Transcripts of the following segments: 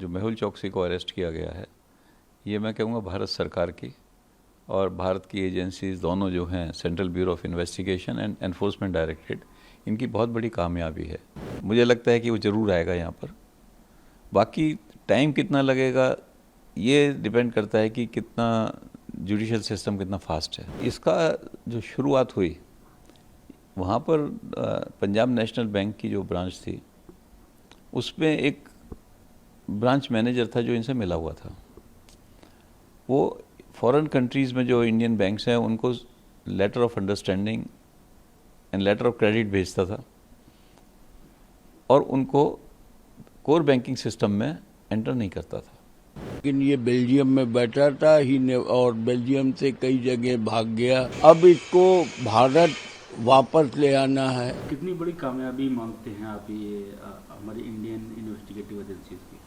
जो मेहुल चोकसी को अरेस्ट किया गया है, ये मैं कहूँगा भारत सरकार की और भारत की एजेंसीज दोनों जो हैं, central bureau of investigation and enforcement directorate, इनकी बहुत बड़ी कामयाबी है। मुझे लगता है कि वो ज़रूर आएगा यहाँ पर। बाकी टाइम कितना लगेगा ये डिपेंड करता है कि कितना जुडिशल सिस्टम कितना फास्ट है। इसका जो शुरुआत हुई वहाँ पर पंजाब नेशनल बैंक की जो ब्रांच थी, उसमें एक ब्रांच मैनेजर था जो इनसे मिला हुआ था। वो फॉरेन कंट्रीज़ में जो इंडियन बैंक्स हैं उनको letter of understanding and letter of credit भेजता था और उनको कोर बैंकिंग सिस्टम में एंटर नहीं करता था। लेकिन ये बेल्जियम में बैठा था ही ने और बेल्जियम से कई जगह भाग गया। अब इसको भारत वापस ले आना है। कितनी बड़ी कामयाबी मांगते हैं आप ये हमारी इंडियन इन्वेस्टिगेटिव एजेंसीज की?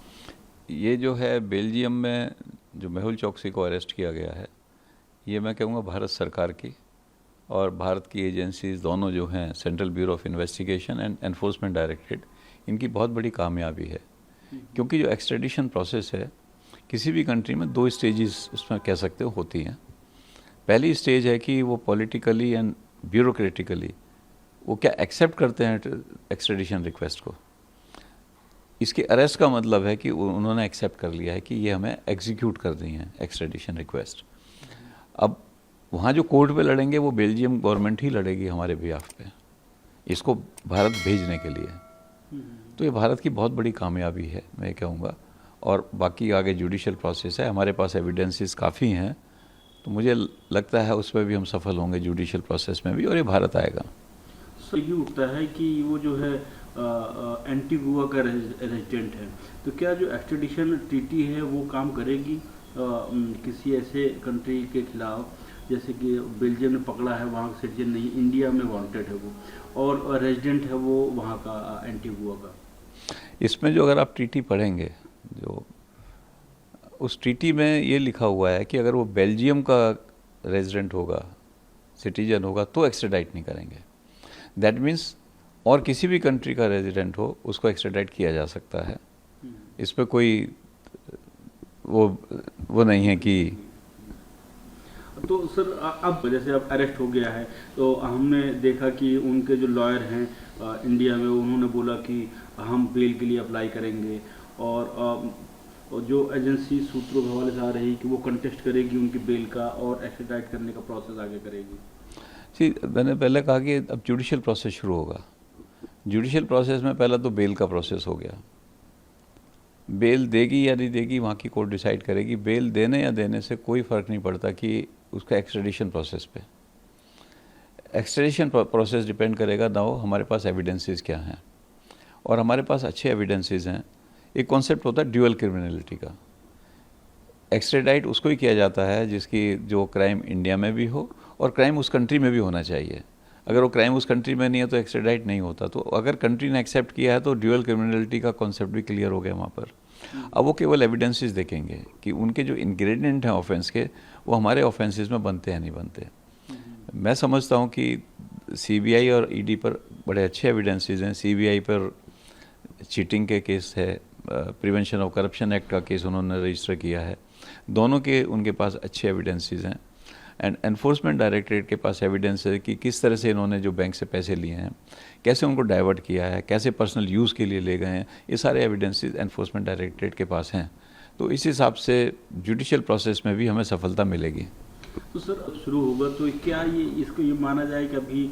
ये जो है बेल्जियम में जो मेहुल चोकसी को अरेस्ट किया गया है, ये मैं कहूँगा भारत सरकार की और भारत की एजेंसीज दोनों जो हैं, central bureau of investigation and enforcement directorate, इनकी बहुत बड़ी कामयाबी है। क्योंकि जो एक्सट्रेडिशन प्रोसेस है किसी भी कंट्री में 2 स्टेजेस उसमें कह सकते हो होती हैं। पहली स्टेज है कि वो पॉलिटिकली एंड ब्यूरोक्रेटिकली वो क्या एक्सेप्ट करते हैं एक्सट्रेडिशन रिक्वेस्ट को। इसके अरेस्ट का मतलब है कि उन्होंने एक्सेप्ट कर लिया है कि ये हमें एग्जीक्यूट कर दी है एक्सट्रेडिशन रिक्वेस्ट। अब वहाँ जो कोर्ट पे लड़ेंगे वो बेल्जियम गवर्नमेंट ही लड़ेगी हमारे बिहाफ पे, इसको भारत भेजने के लिए। तो ये भारत की बहुत बड़ी कामयाबी है मैं कहूँगा। और बाकी आगे जुडिशल प्रोसेस है, हमारे पास एविडेंसेस काफ़ी हैं, तो मुझे लगता है उसमें भी हम सफल होंगे जुडिशल प्रोसेस में भी, और ये भारत आएगा। सर ये उठता है कि वो जो है एंटीगुआ का रेजिडेंट है, तो क्या जो एक्सट्रेडिशन ट्रीटी है वो काम करेगी किसी ऐसे कंट्री के खिलाफ, जैसे कि बेल्जियम ने पकड़ा है, वहाँ का सिटीजन नहीं, इंडिया में वांटेड है वो, और रेजिडेंट है वो वहाँ का एंटीगुआ का। इसमें जो अगर आप ट्रीटी पढ़ेंगे, जो उस ट्रीटी में ये लिखा हुआ है कि अगर वो बेल्जियम का रेजिडेंट होगा, सिटीजन होगा, तो एक्स्ट्राडाइट नहीं करेंगे। दैट मीन्स और किसी भी कंट्री का रेजिडेंट हो उसको एक्स्ट्राडाइट किया जा सकता है। इस पर कोई वो नहीं है कि। तो सर अब जैसे अब अरेस्ट हो गया है, तो हमने देखा कि उनके जो लॉयर हैं इंडिया में, उन्होंने बोला कि हम बेल के लिए अप्लाई करेंगे, और जो एजेंसी सूत्रों के हवाले से आ रही कि वो कंटेस्ट करेगी उनकी बेल का और एक्स्ट्राडाइट करने का प्रोसेस आगे करेगी। जी, मैंने पहले कहा कि अब जुडिशियल प्रोसेस शुरू होगा। जुडिशियल प्रोसेस में पहला तो बेल का प्रोसेस हो गया। बेल देगी या नहीं देगी वहाँ की कोर्ट डिसाइड करेगी। बेल देने या देने से कोई फ़र्क नहीं पड़ता कि उसका एक्स्ट्रेडिशन प्रोसेस पे। एक्स्ट्रेडिशन प्रोसेस डिपेंड करेगा ना हो हमारे पास एविडेंसेस क्या हैं, और हमारे पास अच्छे एविडेंसेस हैं। एक कॉन्सेप्ट होता है ड्यूअल क्रिमिनलिटी का। एक्स्ट्रेडाइट उसको ही किया जाता है जिसकी जो क्राइम इंडिया में भी हो और क्राइम उस कंट्री में भी होना चाहिए। अगर वो क्राइम उस कंट्री में नहीं है तो एक्स्ट्राडाइट नहीं होता। तो अगर कंट्री ने एक्सेप्ट किया है तो ड्यूअल क्रिमिनलिटी का कॉन्सेप्ट भी क्लियर हो गया वहाँ पर। अब वो केवल एविडेंसेस देखेंगे कि उनके जो इंग्रेडिएंट हैं ऑफेंस के, वो हमारे ऑफेंसेस में बनते हैं नहीं बनते। मैं समझता हूँ कि सीबीआई और ईडी पर बड़े अच्छे एविडेंसेस हैं। सीबीआई पर चीटिंग के केस है, प्रिवेंशन ऑफ करप्शन एक्ट का केस उन्होंने रजिस्टर किया है। दोनों के उनके पास अच्छे एविडेंसेस हैं। एंड एनफोर्समेंट डायरेक्टरेट के पास एविडेंस है कि किस तरह से इन्होंने जो बैंक से पैसे लिए हैं, कैसे उनको डाइवर्ट किया है, कैसे पर्सनल यूज़ के लिए ले गए हैं, ये सारे एविडेंसेस एनफोर्समेंट डायरेक्टरेट के पास हैं। तो इस हिसाब से जुडिशियल प्रोसेस में भी हमें सफलता मिलेगी। तो सर शुरू होगा तो क्या ये इसको ये माना जाए कि अभी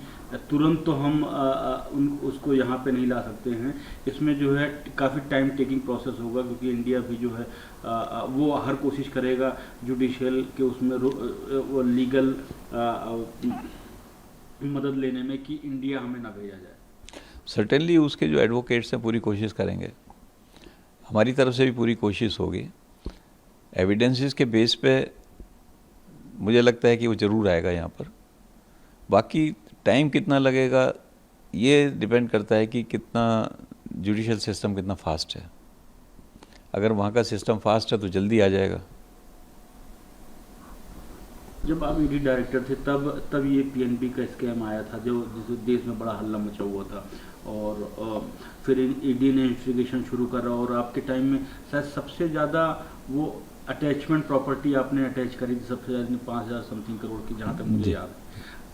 तुरंत तो हम उसको यहाँ पे नहीं ला सकते हैं, इसमें जो है काफ़ी टाइम टेकिंग प्रोसेस होगा, क्योंकि इंडिया भी जो है वो हर कोशिश करेगा जुडिशियल के उसमें वो लीगल मदद लेने में कि इंडिया हमें ना भेजा जाए। सर्टेनली उसके जो एडवोकेट्स हैं पूरी कोशिश करेंगे, हमारी तरफ से भी पूरी कोशिश होगी। एविडेंसेस के बेस पे मुझे लगता है कि वो ज़रूर आएगा यहाँ पर। बाकी टाइम कितना लगेगा ये डिपेंड करता है कि कितना जुडिशियल सिस्टम कितना फास्ट है। अगर वहाँ का सिस्टम फास्ट है तो जल्दी आ जाएगा। जब आप ईडी डायरेक्टर थे तब ये पीएनबी का स्कैम आया था जो जिस देश में बड़ा हल्ला मचा हुआ था, और फिर ईडी ने इन्वेस्टिगेशन शुरू करा, और आपके टाइम में शायद सबसे ज़्यादा वो अटैचमेंट प्रॉपर्टी आपने अटैच करी थी, सबसे ज़्यादा 5,000 समथिंग करोड़ की, जहाँ तक मुझे याद है।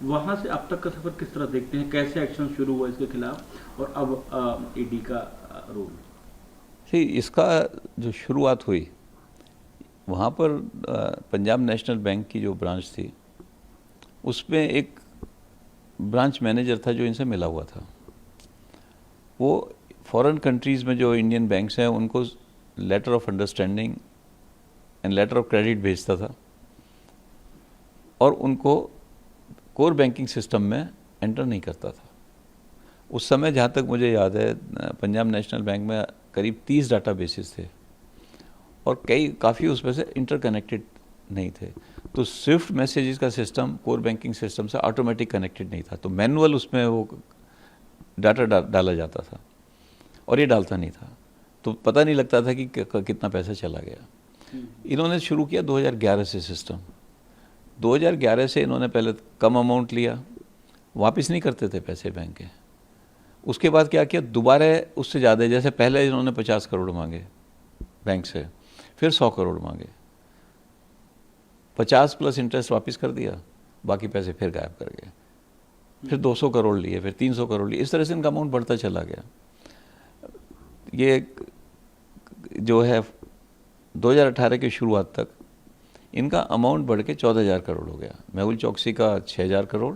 वहाँ से अब तक का सफ़र किस तरह देखते हैं, कैसे एक्शन शुरू हुआ इसके खिलाफ, और अब ईडी का रोल? सी, इसका जो शुरुआत हुई वहाँ पर पंजाब नेशनल बैंक की जो ब्रांच थी उसमें एक ब्रांच मैनेजर था जो इनसे मिला हुआ था। वो फॉरेन कंट्रीज़ में जो इंडियन बैंक्स हैं उनको letter of understanding and letter of credit भेजता था, और उनको कोर बैंकिंग सिस्टम में एंटर नहीं करता था। उस समय जहाँ तक मुझे याद है पंजाब नेशनल बैंक में करीब 30 डाटा बेसिस थे, और काफ़ी उसमें से इंटरकनेक्टेड नहीं थे। तो स्विफ्ट मैसेजेस का सिस्टम कोर बैंकिंग सिस्टम से ऑटोमेटिक कनेक्टेड नहीं था, तो मैनुअल उसमें वो डाटा डाला जाता था, और ये डालता नहीं था, तो पता नहीं लगता था कि कितना पैसा चला गया। इन्होंने शुरू किया 2011 से सिस्टम। 2011 से इन्होंने पहले कम अमाउंट लिया, वापस नहीं करते थे पैसे बैंक के। उसके बाद क्या किया, दोबारा उससे ज़्यादा, जैसे पहले इन्होंने 50 करोड़ मांगे बैंक से, फिर 100 करोड़ मांगे, 50 प्लस इंटरेस्ट वापस कर दिया, बाकी पैसे फिर गायब कर गए, फिर 200 करोड़ लिए, फिर 300 करोड़ लिए। इस तरह से इनका अमाउंट बढ़ता चला गया। ये जो है 2018 की शुरुआत तक इनका अमाउंट बढ़ के 14,000 करोड़ हो गया। मेहुल चौकसी का 6,000 करोड़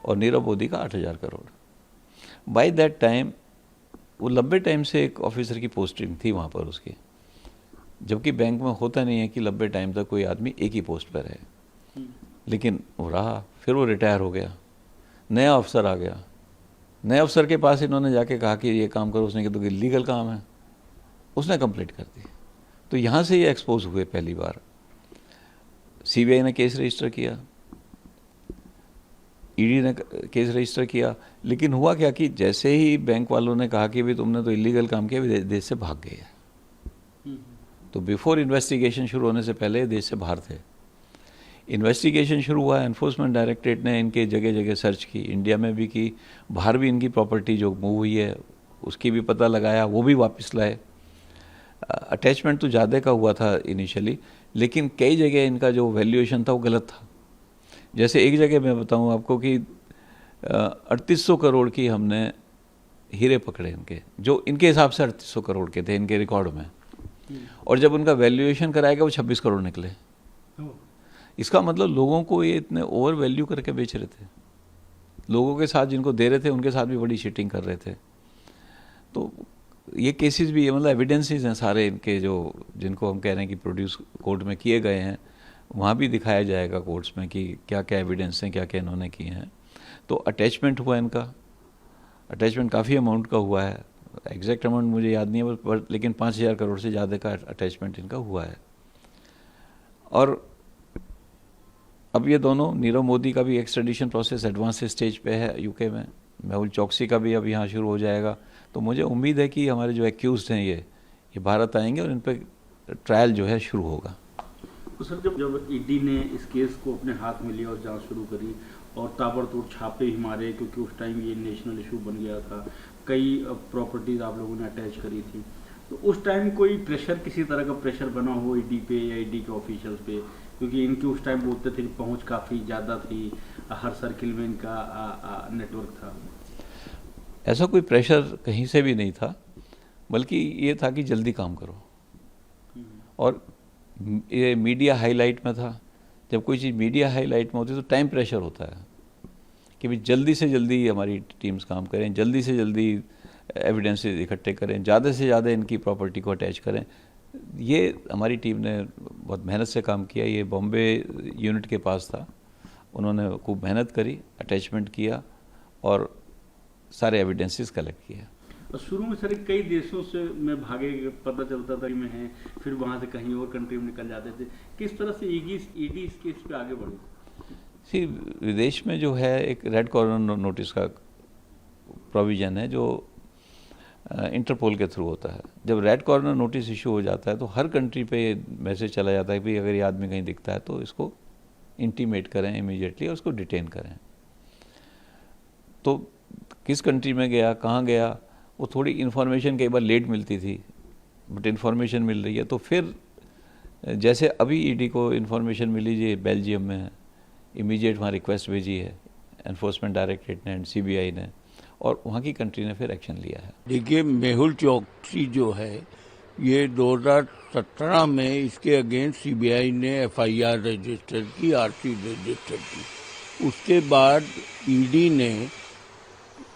और नीरव मोदी का 8,000 करोड़। बाय दैट टाइम वो लंबे टाइम से एक ऑफिसर की पोस्टिंग थी वहाँ पर उसकी, जबकि बैंक में होता नहीं है कि लंबे टाइम तक कोई आदमी एक ही पोस्ट पर है, लेकिन वो रहा। फिर वो रिटायर हो गया, नया अफसर आ गया। नए अफसर के पास इन्होंने जाके कहा कि ये काम करो, उसने कहा तो इलीगल काम है, उसने कंप्लीट कर दी। तो यहाँ से ये एक्सपोज हुए पहली बार। सीबीआई ने केस रजिस्टर किया, ईडी ने केस रजिस्टर किया, लेकिन हुआ क्या कि जैसे ही बैंक वालों ने कहा कि भाई तुमने तो इलीगल काम किया, देश से भाग गए। तो बिफोर इन्वेस्टिगेशन शुरू होने से पहले देश से बाहर थे। इन्वेस्टिगेशन शुरू हुआ, एनफोर्समेंट डायरेक्टरेट ने इनके जगह जगह सर्च की, इंडिया में भी की, बाहर भी इनकी प्रॉपर्टी जो मूव हुई है उसकी भी पता लगाया, वो भी वापस लाए। अटैचमेंट तो ज़्यादा का हुआ था इनिशियली, लेकिन कई जगह इनका जो वैल्यूएशन था वो गलत था। जैसे एक जगह मैं बताऊं आपको कि 3800 करोड़ की हमने हीरे पकड़े इनके, जो इनके हिसाब से 3800 करोड़ के थे इनके रिकॉर्ड में, और जब उनका वैल्यूएशन कराया गया वो 26 करोड़ निकले। इसका मतलब लोगों को ये इतने ओवर वैल्यू करके बेच रहे थे, लोगों के साथ जिनको दे रहे थे उनके साथ भी बड़ी चीटिंग कर रहे थे। तो ये केसेस भी, ये मतलब एविडेंसेस हैं सारे इनके, जो जिनको हम कह रहे हैं कि प्रोड्यूस कोर्ट में किए गए हैं, वहाँ भी दिखाया जाएगा कोर्ट्स में कि क्या क्या एविडेंस हैं, क्या क्या इन्होंने किए हैं। तो अटैचमेंट हुआ इनका, अटैचमेंट काफ़ी अमाउंट का हुआ है, एग्जैक्ट अमाउंट मुझे याद नहीं है पर लेकिन 5,000 करोड़ से ज़्यादा का अटैचमेंट इनका हुआ है। और अब ये दोनों, नीरव मोदी का भी एक्सट्रेडिशन प्रोसेस एडवांस स्टेज पे है यूके में, मेहुल चौकसी का भी अब यहाँ शुरू हो जाएगा। तो मुझे उम्मीद है कि हमारे जो एक्यूज्ड हैं ये भारत आएंगे और इन पर ट्रायल जो है शुरू होगा। तो सर, जब ईडी ने इस केस को अपने हाथ में लिया और जांच शुरू करी और ताबड़तोड़ छापे ही मारे, क्योंकि उस टाइम ये नेशनल इशू बन गया था, कई प्रॉपर्टीज आप लोगों ने अटैच करी थी, तो उस टाइम कोई प्रेशर, किसी तरह का प्रेशर बना हो ईडी पे या ईडी के ऑफिशियल्स पे? क्योंकि इनकी उस टाइम बोलते थे कि पहुंच काफ़ी ज़्यादा थी, हर सर्किल में इनका नेटवर्क था। ऐसा कोई प्रेशर कहीं से भी नहीं था, बल्कि ये था कि जल्दी काम करो। और ये मीडिया हाईलाइट में था। जब कोई चीज़ मीडिया हाईलाइट में होती है तो टाइम प्रेशर होता है कि भाई जल्दी से जल्दी हमारी टीम्स काम करें, जल्दी से जल्दी एविडेंसेस इकट्ठे करें, ज़्यादा से ज़्यादा इनकी प्रॉपर्टी को अटैच करें। ये हमारी टीम ने बहुत मेहनत से काम किया। ये बॉम्बे यूनिट के पास था, उन्होंने खूब मेहनत करी, अटैचमेंट किया और सारे एविडेंसेस कलेक्ट किए। और शुरू में सर कई देशों से में भागे, पता चलता था कि मैं है, फिर वहाँ से कहीं और कंट्री में निकल जाते थे। किस तरह से ईडी इस केस पे आगे बढ़ी? सी, विदेश में जो है एक रेड कॉर्नर नोटिस का प्रोविज़न है जो इंटरपोल के थ्रू होता है। जब रेड कॉर्नर नोटिस इशू हो जाता है तो हर कंट्री पे ये मैसेज चला जाता है कि भाई अगर ये आदमी कहीं दिखता है तो इसको इंटीमेट करें इमीडिएटली, उसको डिटेन करें। तो किस कंट्री में गया, कहाँ गया, वो थोड़ी इन्फॉर्मेशन कई बार लेट मिलती थी, बट इन्फॉर्मेशन मिल रही है। तो फिर जैसे अभी ईडी को इन्फॉर्मेशन मिली जी बेल्जियम में है, इमीडिएट वहाँ रिक्वेस्ट भेजी है एनफोर्समेंट डायरेक्टरेट ने एंड सीबीआई ने, और वहाँ की कंट्री ने फिर एक्शन लिया है। देखिए, मेहुल चौकसी जो है, ये 2017 में इसके अगेंस्ट सीबीआई ने एफआईआर रजिस्टर की, आरसी रजिस्टर की। उसके बाद ईडी ने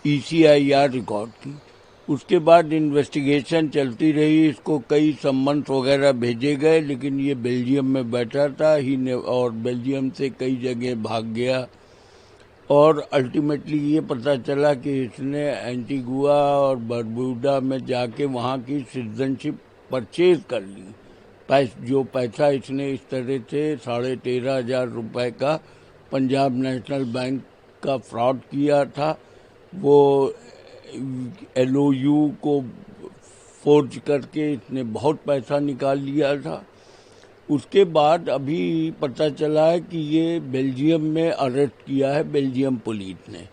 ईसीआईआर रिकॉर्ड की। उसके बाद इन्वेस्टिगेशन चलती रही, इसको कई सम्मन्स वगैरह भेजे गए, लेकिन ये बेल्जियम में बैठा था और बेल्जियम से कई जगह भाग गया। और अल्टीमेटली ये पता चला कि इसने एंटीगुआ और बरबुडा में जाके वहाँ की सिटीजनशिप परचेज कर ली। जो पैसा इसने इस तरह से 13,500 रुपए का पंजाब नेशनल बैंक का फ्रॉड किया था, वो LOU को फोर्ज करके इसने बहुत पैसा निकाल लिया था। उसके बाद अभी पता चला है कि ये बेल्जियम में अरेस्ट किया है बेल्जियम पुलिस ने।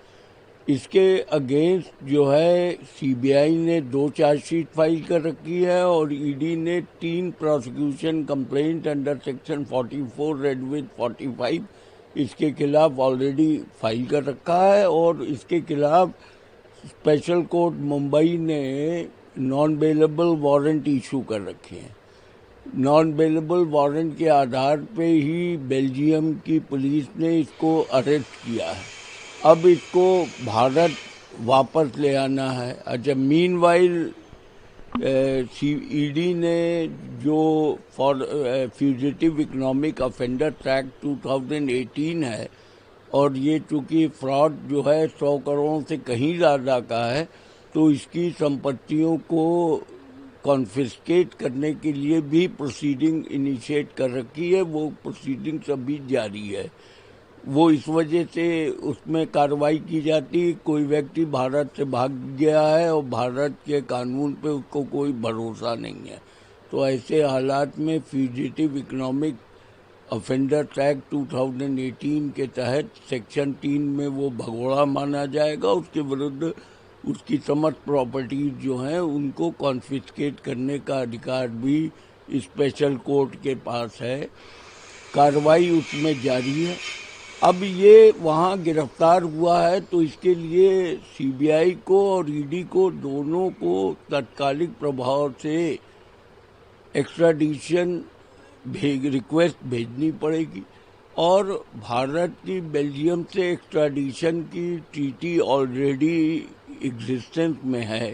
इसके अगेंस्ट जो है सीबीआई ने 2 चार्जशीट फाइल कर रखी है और ईडी ने 3 prosecution complaint under section 44 read with 45 इसके खिलाफ ऑलरेडी फाइल कर रखा है। और इसके खिलाफ स्पेशल कोर्ट मुंबई ने नॉन बेलेबल वारंट इशू कर रखे हैं। नॉन बेलेबल वारंट के आधार पे ही बेल्जियम की पुलिस ने इसको अरेस्ट किया है। अब इसको भारत वापस ले आना है। अच्छा, मीनवाइल ईडी ने जो फ्यूजिटिव इकोनॉमिक ऑफेंडर्स एक्ट 2018 है, और ये चूंकि फ्रॉड जो है 100 करोड़ से कहीं ज़्यादा का है, तो इसकी संपत्तियों को कॉन्फिस्केट करने के लिए भी प्रोसीडिंग इनिशिएट कर रखी है। वो प्रोसीडिंग अभी जारी है। वो इस वजह से उसमें कार्रवाई की जाती है। कोई व्यक्ति भारत से भाग गया है और भारत के कानून पे उसको कोई भरोसा नहीं है, तो ऐसे हालात में फ्यूजिटिव इकोनॉमिक ऑफेंडर्स एक्ट 2018 के तहत सेक्शन 3 में वो भगोड़ा माना जाएगा। उसके विरुद्ध उसकी समस्त प्रॉपर्टीज जो हैं उनको कॉन्फिस्केट करने का अधिकार भी स्पेशल कोर्ट के पास है। कार्रवाई उसमें जारी है। अब ये वहाँ गिरफ्तार हुआ है, तो इसके लिए सीबीआई को और ईडी को दोनों को तत्कालिक प्रभाव से एक्स्ट्राडिशन रिक्वेस्ट भेजनी पड़ेगी। और भारत की बेल्जियम से एक्स्ट्राडिशन की ट्रीटी ऑलरेडी एग्जिस्टेंस में है,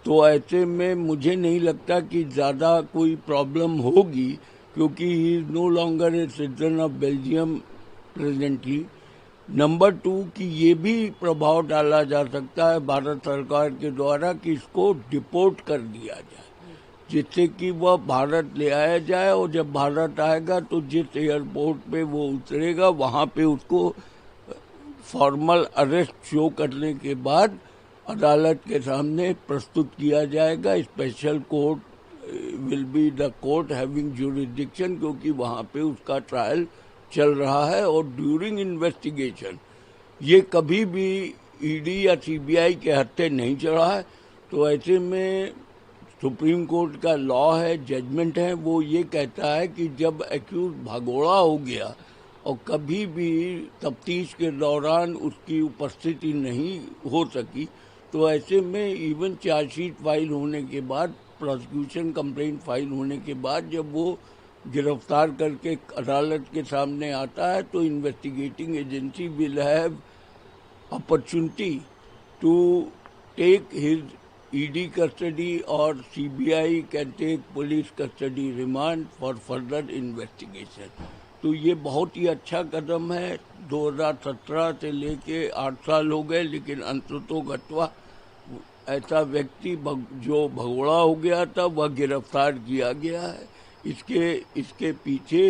तो ऐसे में मुझे नहीं लगता कि ज़्यादा कोई प्रॉब्लम होगी, क्योंकि he is no longer a citizen of Belgium presently. Number 2 कि ये भी प्रभाव डाला जा सकता है भारत सरकार के द्वारा कि इसको डिपोर्ट कर दिया जाए, जिससे कि वह भारत ले आया जाए, और जब भारत आएगा तो जिस एयरपोर्ट पे वो उतरेगा वहाँ पे उसको फॉर्मल अरेस्ट शो करने के बाद अदालत के सामने प्रस्तुत किया जाएगा। Special court will be the court having jurisdiction, क्योंकि वहाँ पे उसका ट्रायल चल रहा है। और ड्यूरिंग इन्वेस्टिगेशन ये कभी भी ईडी या सीबीआई के हत्थे नहीं चढ़ा है, तो ऐसे में सुप्रीम कोर्ट का लॉ है, जजमेंट है, वो ये कहता है कि जब एक्यूज भगोड़ा हो गया और कभी भी तफ्तीश के दौरान उसकी उपस्थिति नहीं हो सकी, तो ऐसे में इवन चार्जशीट फाइल होने के बाद, प्रोसिक्यूशन कंप्लेंट फाइल होने के बाद जब वो गिरफ्तार करके अदालत के सामने आता है, तो investigating agency will have opportunity to take his ED custody और CBI can take police custody remand for further investigation. तो ये बहुत ही अच्छा कदम है। 2017 से लेके 8 साल हो गए, लेकिन अंततोगत्वा ऐसा व्यक्ति जो भगोड़ा हो गया था वह गिरफ्तार किया गया है। इसके पीछे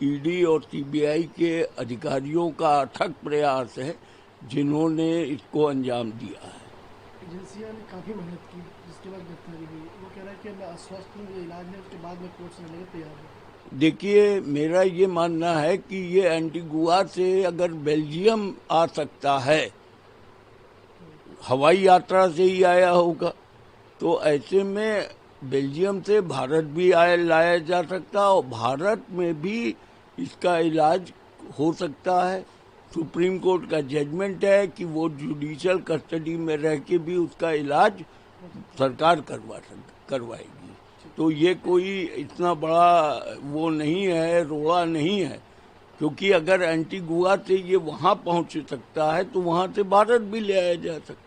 ईडी और सीबीआई के अधिकारियों का अथक प्रयास है, जिन्होंने इसको अंजाम दिया है। एजेंसियों ने काफ़ी मेहनत की, जिसके बाद गिरफ्तारी हुई। वो कह रहा है कि मैं अस्वस्थ हूँ, इलाज है, उसके बाद मैं कोर्ट से लड़ने को तैयार हूँ। देखिए, मेरा ये मानना है कि ये एंटीगुआ से अगर बेल्जियम आ सकता है, हवाई यात्रा से ही आया होगा, तो ऐसे में बेल्जियम से भारत भी लाया जा सकता, और भारत में भी इसका इलाज हो सकता है। सुप्रीम कोर्ट का जजमेंट है कि वो जुडिशियल कस्टडी में रह के भी उसका इलाज सरकार करवाएगी। तो ये कोई इतना बड़ा वो नहीं है, रोड़ा नहीं है, क्योंकि अगर एंटीगुआ से ये वहाँ पहुँच सकता है तो वहाँ से भारत भी ले आया जा सकता है।